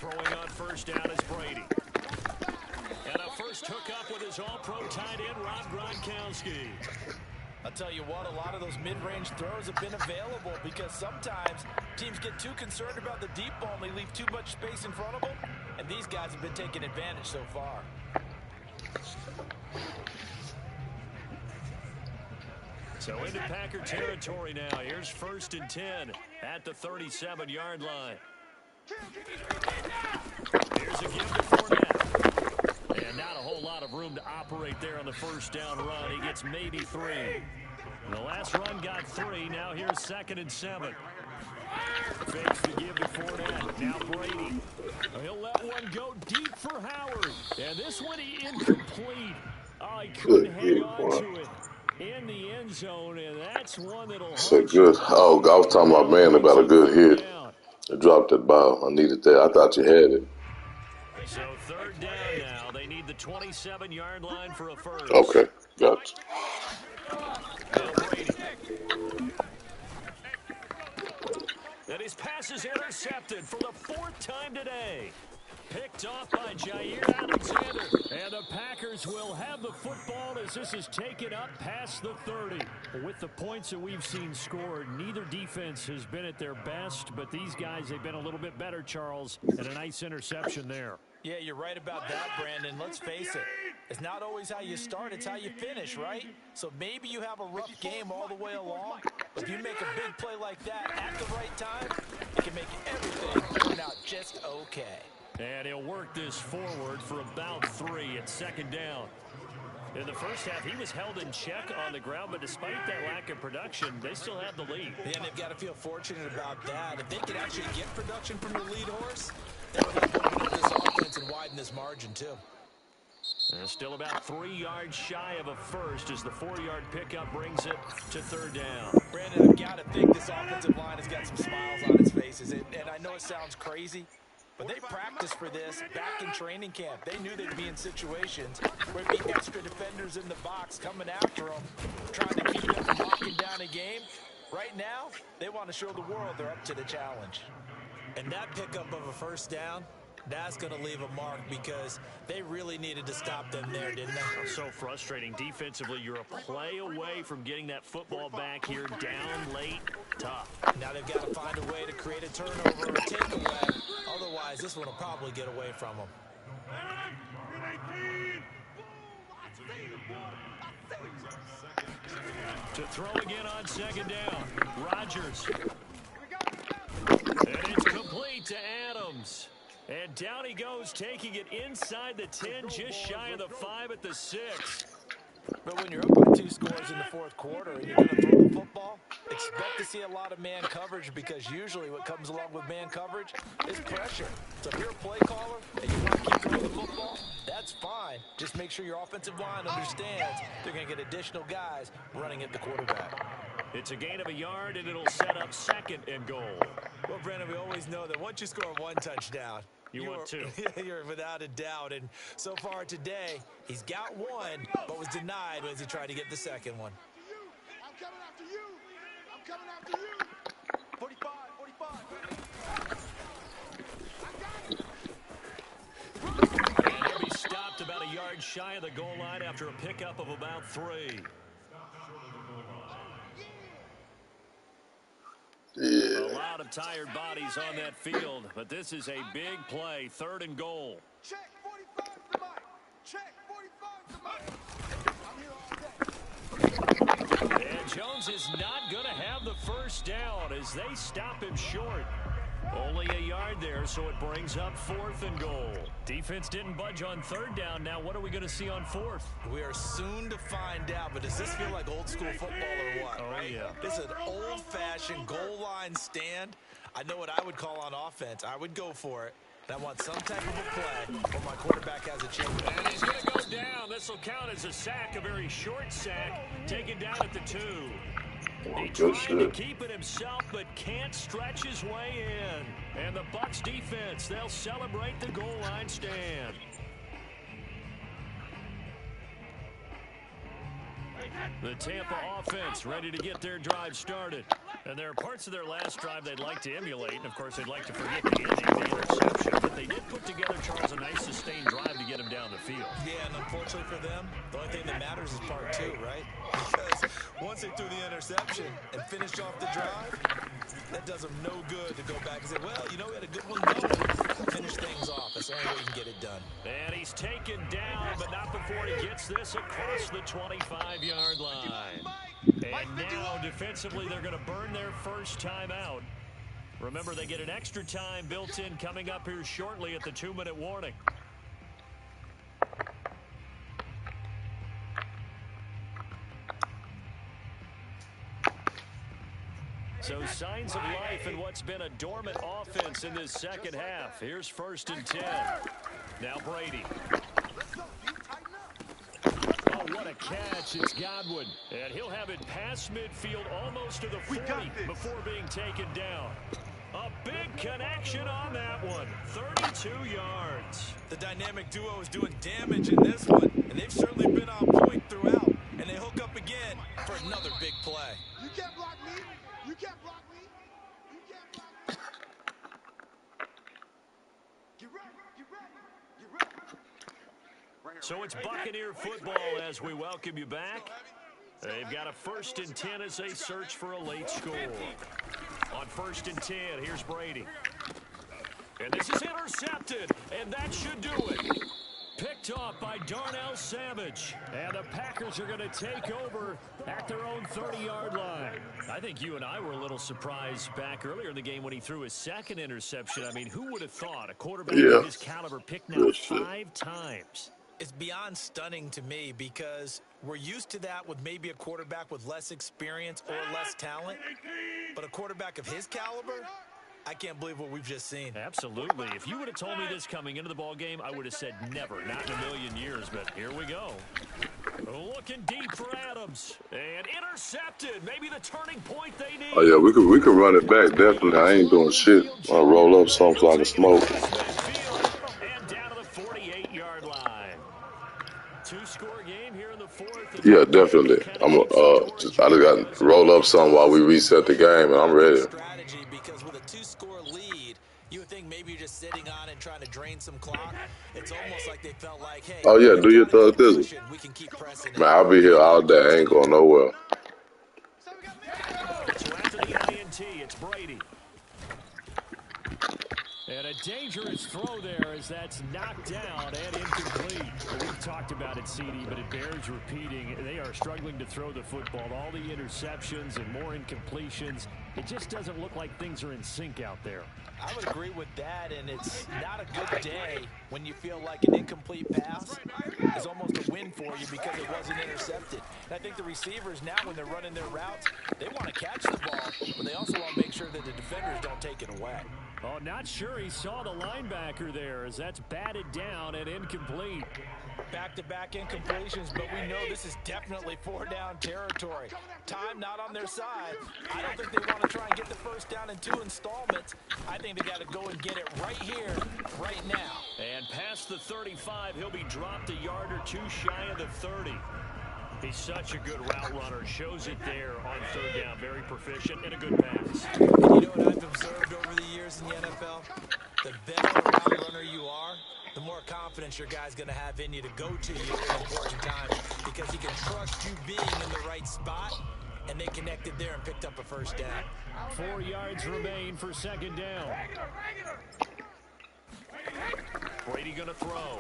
Throwing on first down is Brady. And a first hookup with his all-pro tight end, Rob Gronkowski. I'll tell you what, a lot of those mid-range throws have been available because sometimes teams get too concerned about the deep ball and they leave too much space in front of them. And these guys have been taking advantage so far. So into Packer territory now. Here's 1st and 10 at the 37-yard line. Here's a give to Fournette. And not a whole lot of room to operate there on the first down run. He gets maybe 3. And the last run got 3. Now here's 2nd and 7. Fakes the give to Fournette. Now Brady. He'll let one go deep for Howard. And this one incomplete. Oh, he couldn't hang on to it in the end zone, and that's one that'll so good. Oh, I was talking about, man, about a good hit. I dropped that ball. I needed that. I thought you had it. So 3rd down now. They need the 27-yard line for a first. Okay, gotcha. Brady. And his pass is intercepted for the 4th time today. Picked off by Jair Alexander. And the Packers will have the football as this is taken up past the 30. With the points that we've seen scored, neither defense has been at their best, but these guys, they've been a little bit better, Charles, and a nice interception there. Yeah, you're right about that, Brandon. Let's face it. It's not always how you start, it's how you finish, right? So maybe you have a rough game all the way along, but if you make a big play like that at the right time, it can make everything turn out just okay. And he'll work this forward for about 3 at 2nd down. In the first half, he was held in check on the ground, but despite that lack of production, they still have the lead. Yeah, and they've got to feel fortunate about that. If they could actually get production from the lead horse, that would help open up this offense and widen this margin, too. And still about 3 yards shy of a first as the 4-yard pickup brings it to 3rd down. Brandon, I've got to think this offensive line has got some smiles on its faces. And I know it sounds crazy, but they practiced for this back in training camp. They knew they'd be in situations where there'd be extra defenders in the box coming after them, trying to keep them from locking down a game. Right now, they want to show the world they're up to the challenge. And that pickup of a first down, that's going to leave a mark because they really needed to stop them there, didn't they? So frustrating. Defensively, you're a play away from getting that football back here. Down late, tough. Now they've got to find a way to create a turnover or a takeaway. Otherwise, this one will probably get away from them. To throw again on 2nd down. Rodgers. And it's complete to Adams. And down he goes, taking it inside the 10, just shy of the 5 at the 6. But when you're up by 2 scores in the 4th quarter and you're going to throw the football, expect to see a lot of man coverage because usually what comes along with man coverage is pressure. So if you're a play caller and you want to keep throwing the football, that's fine. Just make sure your offensive line understands they're going to get additional guys running at the quarterback. It's a gain of a yard, and it'll set up 2nd and goal. Well, Brandon, we always know that once you score 1 touchdown, you want 2. You're without a doubt. And so far today, he's got 1, but was denied as he tried to get the 2nd one. I'm coming after you. I'm coming after you. 45, 45. And he'll be stopped about a yard shy of the goal line after a pickup of about 3. Yeah. A lot of tired bodies on that field, but this is a big play. 3rd and goal. Check 45 to Mike. Check 45 to Mike. And Jones is not going to have the first down as they stop him short. Only a yard there, so it brings up 4th and goal. Defense didn't budge on 3rd down. Now what are we going to see on 4th? We are soon to find out, but does this feel like old school football or what? Oh, yeah. This is an old-fashioned goal line stand. I know what I would call on offense. I would go for it. And I want some type of a play where my quarterback has a chance. And he's going to go down. This will count as a sack, a very short sack, taken down at the 2. He tried to keep it himself, but can't stretch his way in. And the Bucs defense, they'll celebrate the goal line stand. The Tampa offense ready to get their drive started. And there are parts of their last drive they'd like to emulate. And, of course, they'd like to forget the ending, the interception. But they did is part two, right? Because once they threw the interception and finished off the drive, that does them no good to go back and say, well, you know, we had a good one going. Finish things off. That's the only way you can get it done. And he's taken down, but not before he gets this across the 25-yard line. And now, defensively, they're going to burn their first time out. Remember, they get an extra time built in coming up here shortly at the 2-minute warning. So signs of life in what's been a dormant offense in this second half. Here's 1st and 10. Now Brady. Oh, what a catch. It's Godwin. And he'll have it past midfield almost to the 40 before being taken down. A big connection on that one. 32 yards. The dynamic duo is doing damage in this one, and they've certainly been on point throughout. And they hook up again for another big play. You can't block me. You can't block me. You can't block me. Get ready. Get ready. Get ready. So it's Buccaneer football as we welcome you back. They've got a 1st and 10 as they search for a late score. On 1st and 10, here's Brady. And this is intercepted, and that should do it. Picked off by Darnell Savage. And the Packers are going to take over at their own 30-yard line. I think you and I were a little surprised back earlier in the game when he threw his second interception. I mean, who would have thought a quarterback of his caliber picked now 5 times? It's beyond stunning to me because we're used to that with maybe a quarterback with less experience or less talent. But a quarterback of his caliber, I can't believe what we've just seen. Absolutely. If you would have told me this coming into the ball game, I would have said never, not in a million years. But here we go. Looking deep for Adams. And intercepted. Maybe the turning point they need. Oh, yeah, we could run it back, definitely. I ain't doing shit. I'll roll up something so I can smoke. And down to the 48-yard line. 2-score game here in the 4th. Yeah, definitely. I just got to roll up something while we reset the game, and I'm ready. Strategy, because with a 2-score lead, you would think maybe you're just sitting on it trying to drain some clock. It's almost like they felt like, hey, Oh, yeah, do your thug thizzle. we can keep pressing. Man, I'll be here all day. I ain't going nowhere. So after the INT, it's Brady. And a dangerous throw there as that's knocked down and incomplete. We've talked about it, CD, but it bears repeating. They are struggling to throw the football. All the interceptions and more incompletions. It just doesn't look like things are in sync out there. I would agree with that, and it's not a good day when you feel like an incomplete pass is almost a win for you because it wasn't intercepted. And I think the receivers now, when they're running their routes, they want to catch the ball, but they also want to make sure that the defenders don't take it away. Oh, not sure he saw the linebacker there as that's batted down and incomplete. Back-to-back incompletions, but we know this is definitely 4-down territory. Time not on their side. I don't think they want to try and get the first down in 2 installments. I think they got to go and get it right here, right now. And past the 35, he'll be dropped a yard or 2 shy of the 30. He's such a good route runner. Shows it there on 3rd down. Very proficient and a good pass. And you know what I've observed over the years in the NFL? The better a route runner you are, the more confidence your guy's going to have in you to go to you at important times because he can trust you being in the right spot, and they connected there and picked up a first down. 4 yards remain for 2nd down. Brady going to throw.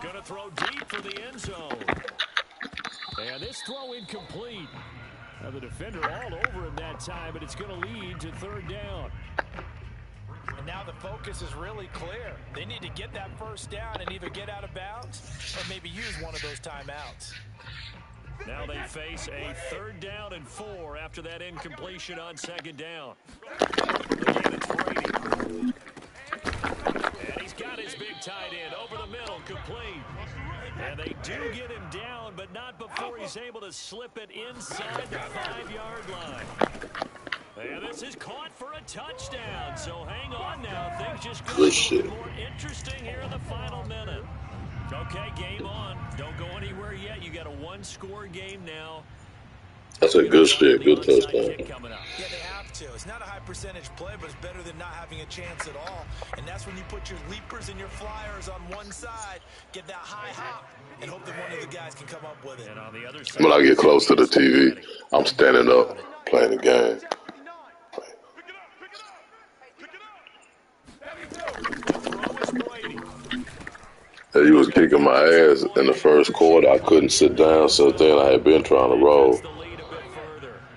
Going to throw deep for the end zone. And this throw incomplete. Now the defender all over him that time, but it's going to lead to 3rd down. And now the focus is really clear. They need to get that first down and either get out of bounds or maybe use one of those timeouts. Now they face a 3rd down and 4 after that incompletion on 2nd down. Again, it's Brady. And he's got his big tight end over the middle, complete. And they do get him down, but not before he's able to slip it inside the 5-yard line. And this is caught for a touchdown. So hang on now. Things just get a little more interesting here in the final minute. Okay, game on. Don't go anywhere yet. You got a 1-score game now. That's a good shit. Good touchdown. Yeah, they have to. It's not a high percentage play, but it's better than not having a chance at all. And that's when you put your leapers and your flyers on one side, get that high hop, and hope that one of the guys can come up with it. And on the other side, When I get close to the TV, I'm standing up playing the game. Hey, you was kicking my ass in the first quarter. I couldn't sit down, so then I had been trying to roll.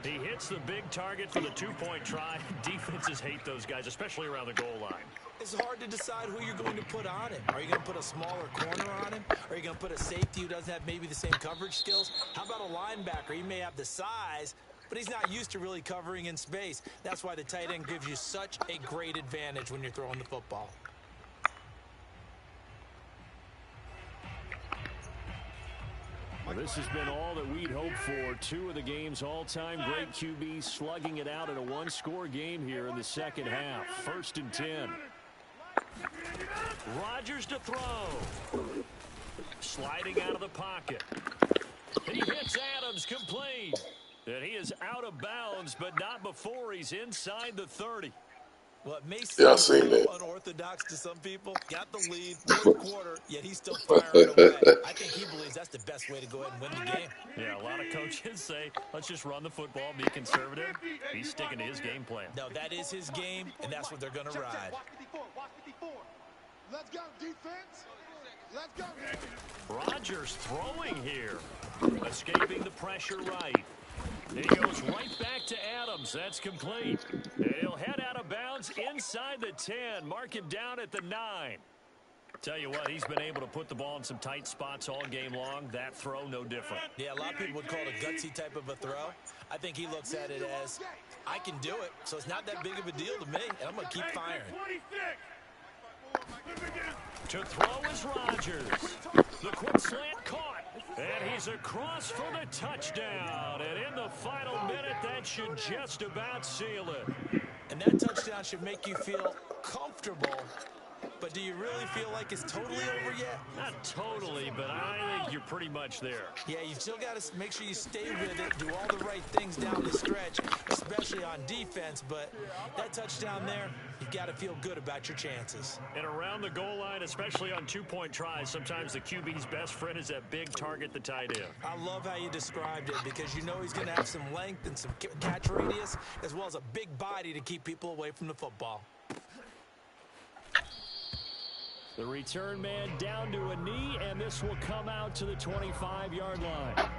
He hits the big target for the two-point try. Defenses hate those guys, especially around the goal line. It's hard to decide who you're going to put on him. Are you going to put a smaller corner on him? Are you going to put a safety who doesn't have maybe the same coverage skills? How about a linebacker? He may have the size, but he's not used to really covering in space. That's why the tight end gives you such a great advantage when you're throwing the football. Well, this has been all that we'd hoped for. Two of the game's all-time great QBs slugging it out in a one-score game here in the second half. 1st and 10. Rodgers to throw. Sliding out of the pocket. He hits Adams complete. And he is out of bounds, but not before he's inside the 30. Well, it may seem I seen that. unorthodox to some people. Got the lead, fourth quarter, yet he's still firing away. I think he believes that's the best way to go ahead and win the game. Yeah, a lot of coaches say, let's just run the football, be conservative. He's sticking to his game plan. No, that is his game, and that's what they're going to ride. Let's go, defense. Let's go. Rodgers throwing here. Escaping the pressure right. He goes right back to Adams. That's complete. And he'll head out of bounds inside the 10. Mark him down at the 9. Tell you what, he's been able to put the ball in some tight spots all game long. That throw, no different. Yeah, a lot of people would call it a gutsy type of a throw. I think he looks at it as, I can do it, so it's not that big of a deal to me, and I'm going to keep firing. To throw is Rodgers. The quick slant caught. And he's across for the touchdown. And in the final minute, that should just about seal it. And that touchdown should make you feel comfortable. But do you really feel like it's totally over yet? Not totally, but I think you're pretty much there. Yeah, you still got to make sure you stay with it, do all the right things down the stretch, especially on defense. But that touchdown there, you've got to feel good about your chances. And around the goal line, especially on two-point tries, sometimes the QB's best friend is that big target, the tight end. I love how you described it because you know he's going to have some length and some catch radius, as well as a big body to keep people away from the football. The return man down to a knee, and this will come out to the 25-yard line.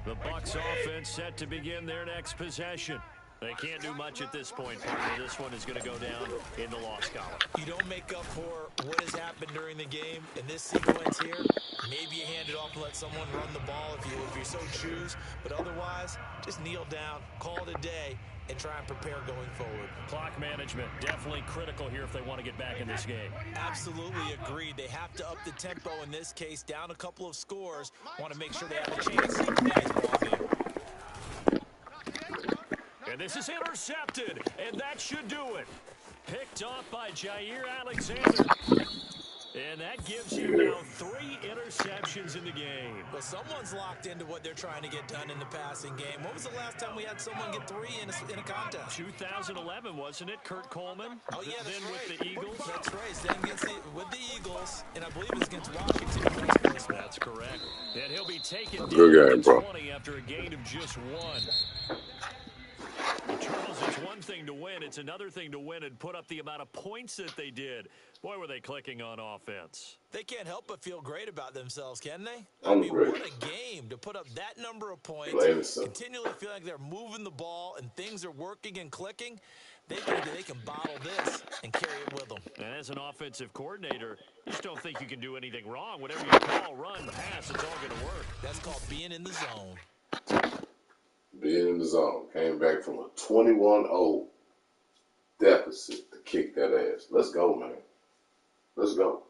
The Bucs offense set to begin their next possession. They can't do much at this point, partner. This one is going to go down in the loss column. You don't make up for what has happened during the game in this sequence here. Maybe you hand it off and let someone run the ball if you so choose. But otherwise, just kneel down, call it a day, and try and prepare going forward. Clock management, definitely critical here if they want to get back in this game. Absolutely agreed. They have to up the tempo in this case, down a couple of scores. Want to make sure they have a chance to win this ball game. And this is intercepted, and that should do it. Picked off by Jair Alexander. And that gives you now 3 interceptions in the game. Well, someone's locked into what they're trying to get done in the passing game. When was the last time we had someone get 3 in a contest? 2011, wasn't it? Kurt Coleman? Oh, yeah, that's then right. with the Eagles? That's right. Then with the Eagles, and I believe it's against Washington. That's correct. And he'll be taken Good down game, to bro. 20 after a gain of just 1. Charles, it's one thing to win. It's another thing to win and put up the amount of points that they did. Boy, were they clicking on offense. They can't help but feel great about themselves, can they? I'm I mean, great. what a game to put up that number of points, continually feel like they're moving the ball and things are working and clicking. They think that they can bottle this and carry it with them. And as an offensive coordinator, you just don't think you can do anything wrong. Whatever you call, run, pass, it's all going to work. That's called being in the zone. Being in the zone. Came back from a 21-0 deficit to kick that ass. Let's go, man. Let's go.